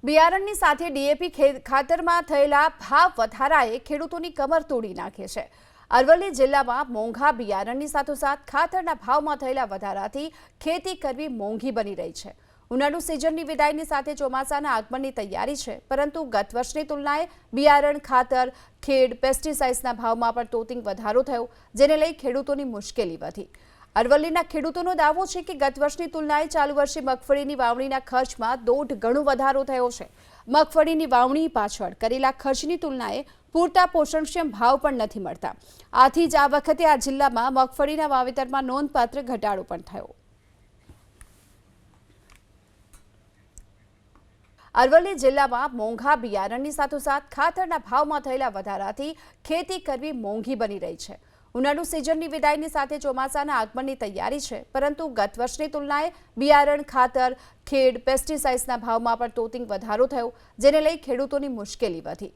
બિયારણની સાથે ડીએપી ખાતરમાં થયેલા ભાવ વધારાએ ખેડૂતોની કમર તોડી નાખી છે। અરવલ્લી જિલ્લામાં મોંઘા બિયારણની સાથોસાથ ખાતરના ભાવમાં થયેલા વધારાથી ખેતી કરવી મોંઘી બની રહી છે। ઉનાળુ સિઝનની વિદાયની સાથે ચોમાસાના આગમનની તૈયારી છે, પરંતુ ગત વર્ષની તુલનાએ બિયારણ, ખાતર, ખેડ, પેસ્ટિસાઇડ્સના ભાવમાં પણ તોતિંગ વધારો થયો, જેને લઈ ખેડૂતોની મુશ્કેલી વધી। અરવલ્લીના ખેડૂતોનો દાવો છે કે ગત વર્ષની તુલનાએ ચાલુ વર્ષે મગફળીની વાવણીના ખર્ચમાં 1.5 ગણો વધારો થયો છે। મગફળીની વાવણી પાછળ કરેલા ખર્ચની તુલનાએ પૂરતા પોષણક્ષમ ભાવ પણ નથી મળતા। આથી જ આ વખતે આ જિલ્લામાં મગફળીના વાવેતરમાં નોંધપાત્ર ઘટાડો પણ થયો। અરવલ્લી જિલ્લામાં મોંઘા બિયારણની સાથોસાથ ખાતરના ભાવમાં થયેલા વધારાથી ખેતી કરવી મોંઘી બની રહી છે। ઉનાળુ સિઝનની વિદાયની સાથે ચોમાસાના આગમનની તૈયારી છે, પરંતુ ગત વર્ષની તુલનાએ બિયારણ, ખાતર, ખેડ, પેસ્ટિસાઇડ્સના ભાવમાં પણ તોતિંગ વધારો થયો, જેને લઈ ખેડૂતોની મુશ્કેલી વધી।